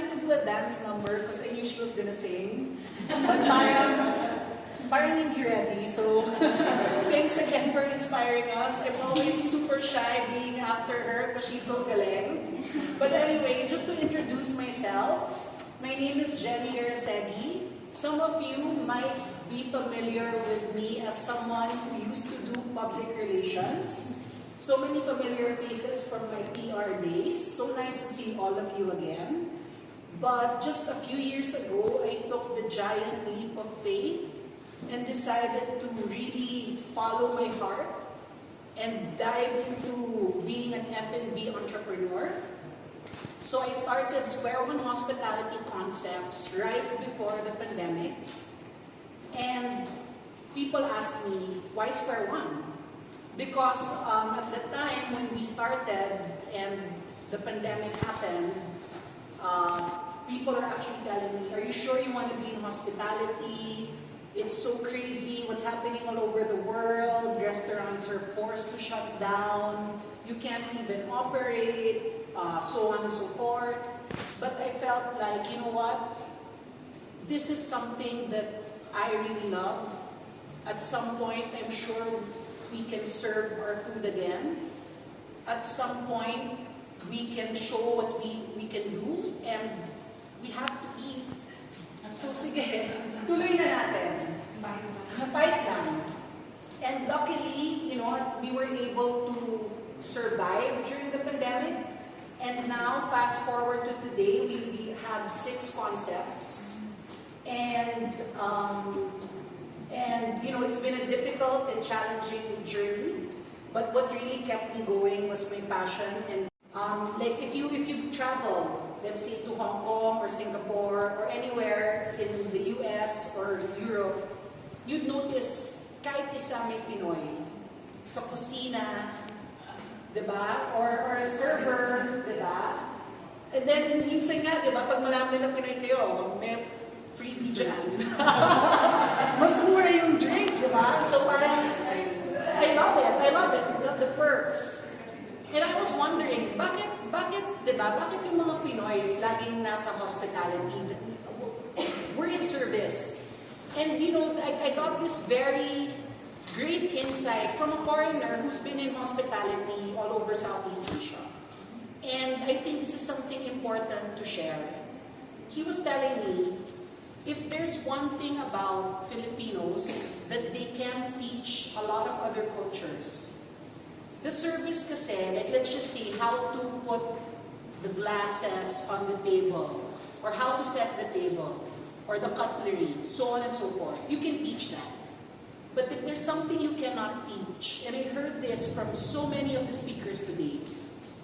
to do a dance number because I knew she was gonna sing. But parang hindi ready. So thanks again for inspiring us. I'm always super shy being after her because she's so galing. But anyway, just to introduce myself, my name is Yrasuegui. Some of you might be familiar with me as someone who used to do public relations. So many familiar faces from my PR days. So nice to see all of you again. But just a few years ago, I took the giant leap of faith and decided to really follow my heart and dive into being an F&B entrepreneur. So I started Square One Hospitality Concepts right before the pandemic. And people asked me, why Square One? Because at the time when we started and the pandemic happened, people are actually telling me, are you sure you want to be in hospitality? It's so crazy what's happening all over the world. Restaurants are forced to shut down. You can't even operate, so on and so forth. But I felt like, you know what? This is something that I really love. At some point, I'm sure we can serve our food again. At some point, we can show what we can do, and we have to eat. So sige, tuloy na natin. Fight lang. And luckily, you know, we were able to survive during the pandemic. And now, fast forward to today, we have 6 concepts. And you know, it's been a difficult and challenging journey. But what really kept me going was my passion. And like if you travel, let's say to Hong Kong or Singapore or anywhere in the US or Europe, you'd notice kahit isa may Pinoy sa kusina, diba? Or a server, diba? And then minsan nga, diba, pag malaman na Pinoy kayo, may freebie dyan. Mas mura yung drink, diba? So parang, I love it, the perks. And I was wondering, bakit, diba, bakit yung mga Pinoys laging nasa hospitality? We're in service. And you know, I got this very great insight from a foreigner who's been in hospitality all over Southeast Asia. And I think this is something important to share. He was telling me, if there's one thing about Filipinos that they can teach a lot of other cultures, the service kasi, like let's just say how to put the glasses on the table, or how to set the table, or the cutlery, so on and so forth. You can teach that. But if there's something you cannot teach, and I heard this from so many of the speakers today,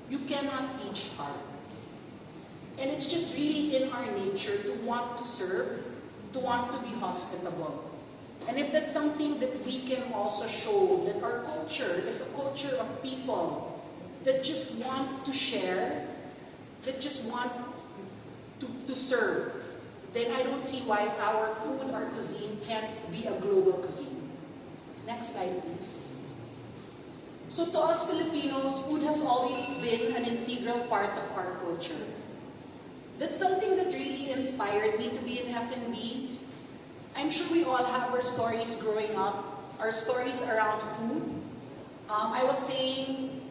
you cannot teach art. And it's just really in our nature to want to serve, to want to be hospitable. And if that's something that we can also show, that our culture is a culture of people that just want to share, that just want to serve, then I don't see why our food, our cuisine can't be a global cuisine. Next slide, please. So to us Filipinos, food has always been an integral part of our culture. That's something that really inspired me to be in F&B. I'm sure we all have our stories growing up, our stories around food. I was saying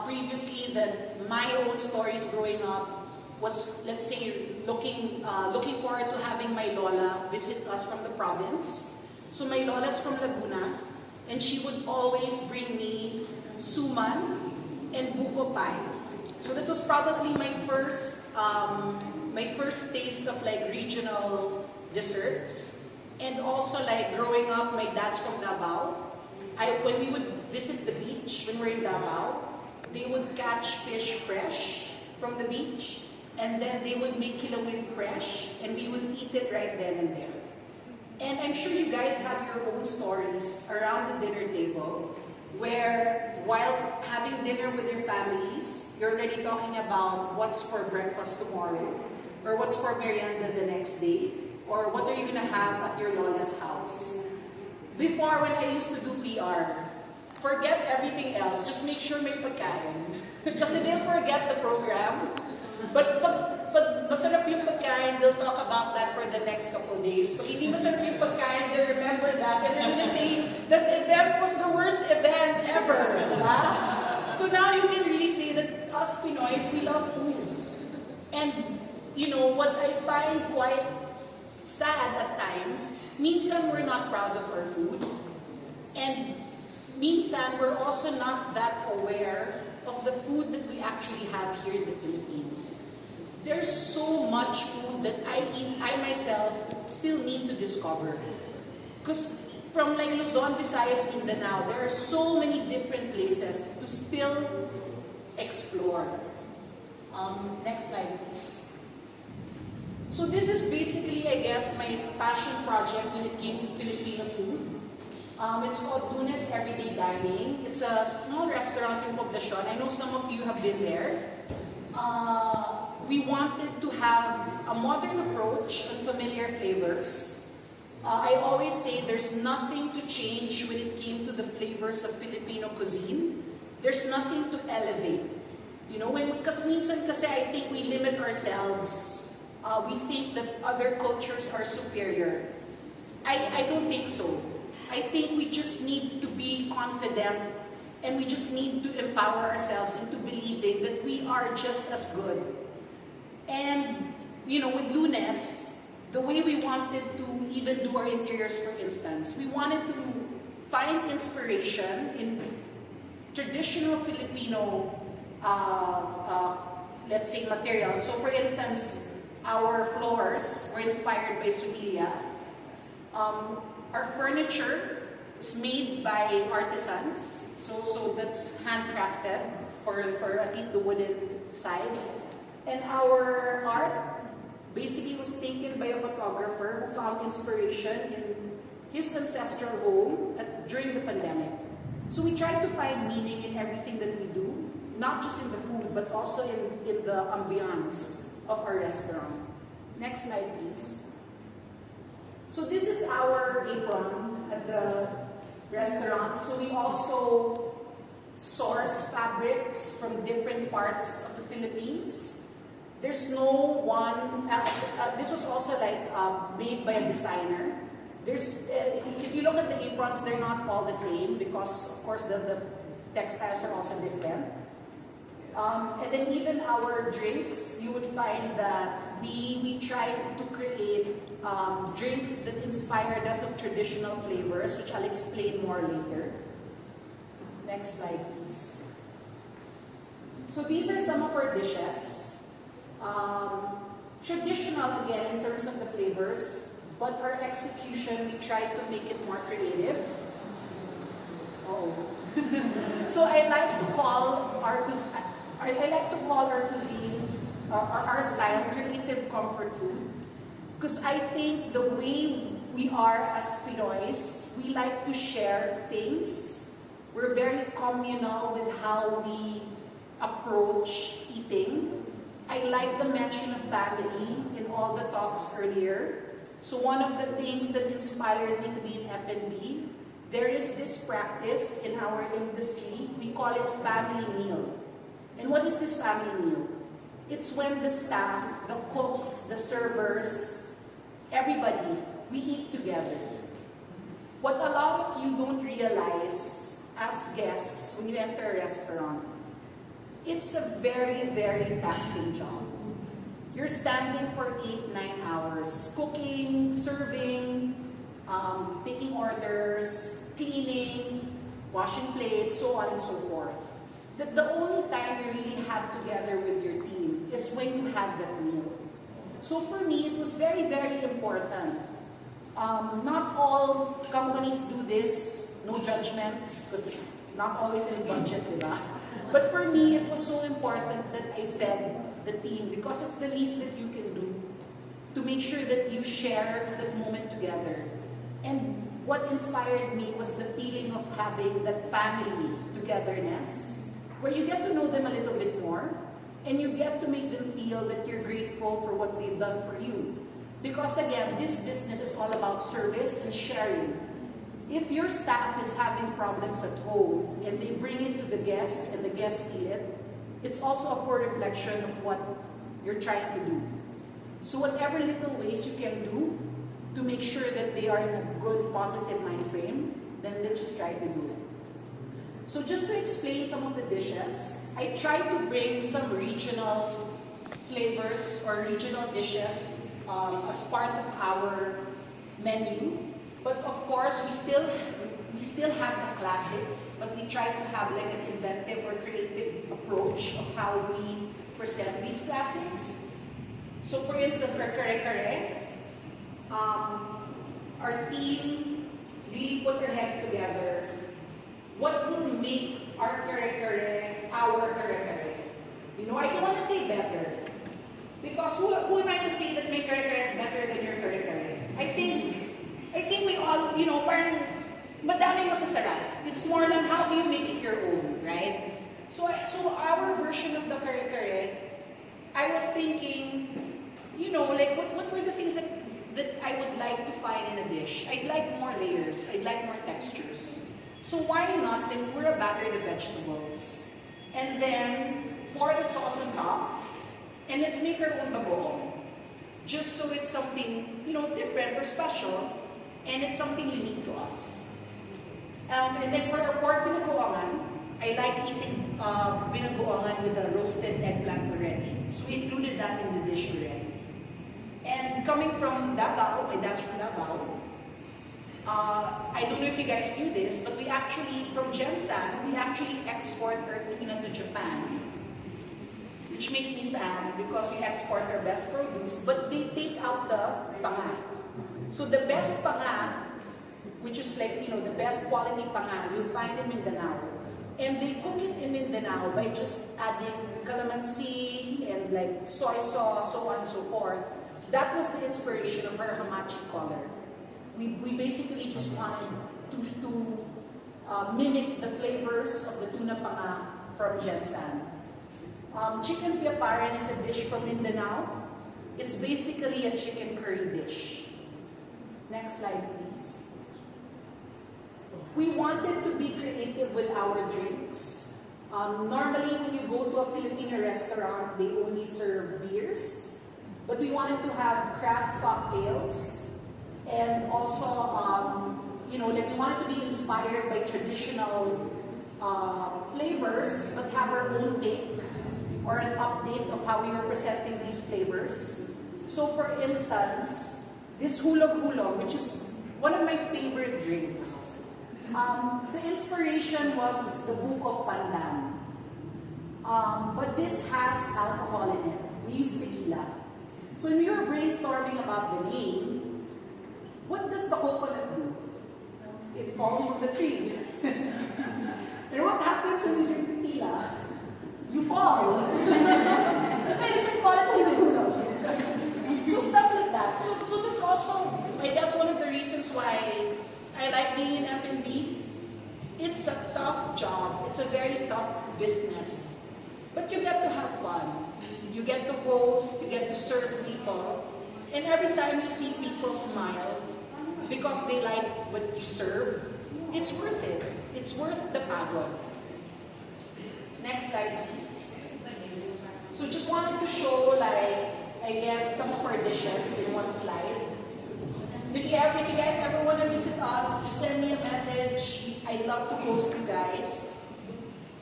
previously that my own stories growing up was, let's say, looking forward to having my lola visit us from the province. So my lola's from Laguna, and she would always bring me suman and buko pie. So that was probably my first taste of like regional desserts. And also, like, growing up, my dad's from Davao. When we would visit the beach, when we're in Davao, they would catch fish fresh from the beach, and then they would make kilawin fresh, and we would eat it right then and there. And I'm sure you guys have your own stories around the dinner table, where while having dinner with your families, you're already talking about what's for breakfast tomorrow, or what's for merienda the next day, or what are you gonna have at your lola's house. Before, when I used to do PR, forget everything else, just make sure may pagkain. Kasi they'll forget the program, Pag masarap yung pagkain, they'll talk about that for the next couple of days. Pag hindi masarap yung pagkain, they'll remember that. And they're gonna say, that event was the worst event ever. Diba? So now you can really say that us Pinoys, we love food. And, you know, what I find quite sad at times, minsan we're not proud of our food. And minsan we're also not that aware of the food that we actually have here in the Philippines. There's so much food that I myself still need to discover. Because from like Luzon, Visayas, Mindanao, there are so many different places to still explore. Next slide, please. So this is basically, I guess, my passion project when it came to Filipino food. It's called Lunes Everyday Dining. It's a small restaurant in Poblacion. I know some of you have been there. We wanted to have a modern approach on familiar flavors. I always say there's nothing to change when it came to the flavors of Filipino cuisine. There's nothing to elevate. You know, because minsan kasi I think we limit ourselves. We think that other cultures are superior. I don't think so. I think we just need to be confident and we just need to empower ourselves into believing that we are just as good. And, you know, with Lunes, the way we wanted to even do our interiors, for instance, we wanted to find inspiration in traditional Filipino, let's say, materials. So, for instance, our floors were inspired by Sumilia. Our furniture is made by artisans, so that's handcrafted for at least the wooden side. And our art basically was taken by a photographer who found inspiration in his ancestral home during the pandemic. So we try to find meaning in everything that we do, not just in the food, but also in the ambiance of our restaurant. Next slide, please. So this is our apron at the restaurant. So we also source fabrics from different parts of the Philippines. There's no one, this was also like made by a designer. If you look at the aprons, they're not all the same because of course the textiles are also different. And then even our drinks, you would find that we tried to create drinks that inspired us of traditional flavors, which I'll explain more later. Next slide, please. So these are some of our dishes. Traditional again in terms of the flavors, but our execution, we try to make it more creative. So I like to call our cuisine, our style, creative comfort food. Because I think the way we are as Pinoys, we like to share things. We're very communal with how we approach eating. I like the mention of family in all the talks earlier. So one of the things that inspired me to be in F&B, there is this practice in our industry, we call it family meal. And what is this family meal? It's when the staff, the cooks, the servers, everybody, we eat together. What a lot of you don't realize as guests when you enter a restaurant, it's a very, very taxing job. You're standing for 8-9 hours, cooking, serving, taking orders, cleaning, washing plates, so on and so forth. That the only time you really have together with your team is when you have that meal. So for me, it was very, very important. Not all companies do this, no judgments, because not always in budget, diba? But for me, it was so important that I fed the team because it's the least that you can do to make sure that you share that moment together. And what inspired me was the feeling of having that family togetherness, where you get to know them a little bit more, and you get to make them feel that you're grateful for what they've done for you. Because again, this business is all about service and sharing. If your staff is having problems at home and they bring it to the guests and the guests feel it, it's also a poor reflection of what you're trying to do. So whatever little ways you can do to make sure that they are in a good, positive mind frame, then let's just try to do it. So just to explain some of the dishes, I try to bring some regional flavors or regional dishes as part of our menu. But of course, we still have the classics, but we try to have like an inventive or creative approach of how we present these classics. So for instance, our kare-kare, our team really put their heads together. What will make our kare-kare our kare-kare? You know, I don't want to say better. Because who am I to say that my kare-kare is better than your kare-kare? I think we all, you know, parang madaming masasarap. It's more than how do you make it your own, right? So our version of the kare-kare, I was thinking, you know, like what were the things that I would like to find in a dish? I'd like more layers. I'd like more textures. So why not then pour a batter the vegetables and then pour the sauce on top and let's make our own bagoong. Just so it's something, you know, different or special and it's something unique to us. And then for our pork binagoangan, I like eating binagoangan with the roasted eggplant already. So we included that in the dish already. And coming from Davao, my dad's from Davao, I don't know if you guys knew this, but we actually, from Gensan, we actually export our tuna to Japan. Which makes me sad because we export our best produce, but they take out the panga. So the best panga, which is like, you know, the best quality panga, you'll find in Mindanao. And they cook it in Mindanao by just adding calamansi and like soy sauce, so on and so forth. That was the inspiration of our hamachi color. We basically just wanted to mimic the flavors of the tuna panga from Gensan. Chicken piaparan is a dish from Mindanao. It's basically a chicken curry dish. Next slide, please. We wanted to be creative with our drinks. Normally, when you go to a Filipino restaurant, they only serve beers. But we wanted to have craft cocktails. And also, you know, like we wanted to be inspired by traditional flavors, but have our own take or an update of how we were presenting these flavors. So for instance, this hulog-hulog, which is one of my favorite drinks. The inspiration was the book of Pandan. But this has alcohol in it. We use tequila. So when we were brainstorming about the name, what does the coconut do? It falls from the tree. And what happens when you drink tequila? You fall. And you just call it hulog-hulog. So stuff like that. So that's also, I guess, one of the reasons why I like being in F&B. It's a tough job. It's a very tough business. But you get to have fun. You get to host, you get to serve people. And every time you see people smile because they like what you serve, it's worth it. It's worth the pagod. Next slide, please. So just wanted to show, like, I guess, some of our dishes in one slide. If you guys ever want to visit us, just send me a message. I'd love to host you guys.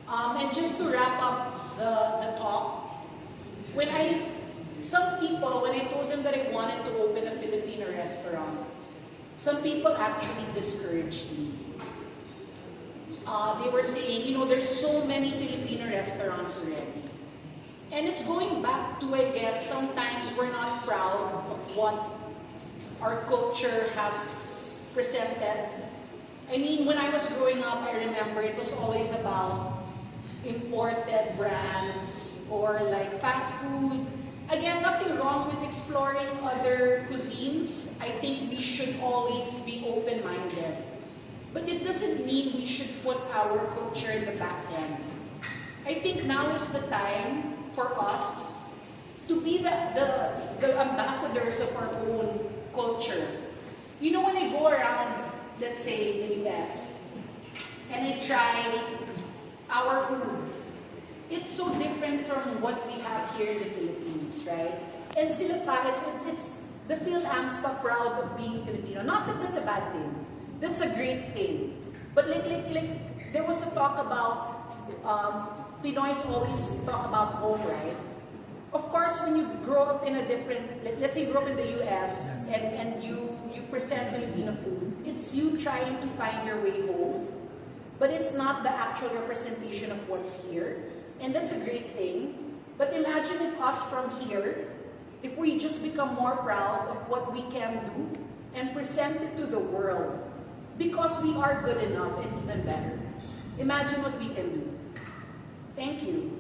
And just to wrap up the talk, some people, when I told them that I wanted to open a Filipino restaurant, some people actually discouraged me. They were saying, you know, there's so many Filipino restaurants already. And it's going back to, I guess, sometimes we're not proud of what our culture has presented. I mean, when I was growing up, I remember it was always about imported brands or like fast food. Again, nothing wrong with exploring other cuisines. I think we should always be open-minded. But it doesn't mean we should put our culture in the back end. I think now is the time for us to be the ambassadors of our own culture. You know, when I go around, let's say, the US, and I try our food, it's so different from what we have here in the Philippines, right? And sila pa, it's the Phil-Ams pa proud of being Filipino. Not that that's a bad thing. That's a great thing. But like there was a talk about, Pinoys always talk about home, right? Of course, when you grow up in a different, let's say you grew up in the US and you present Filipino food, it's you trying to find your way home, but it's not the actual representation of what's here. And that's a great thing. But imagine if us from here, if we just become more proud of what we can do and present it to the world, because we are good enough and even better. Imagine what we can do. Thank you.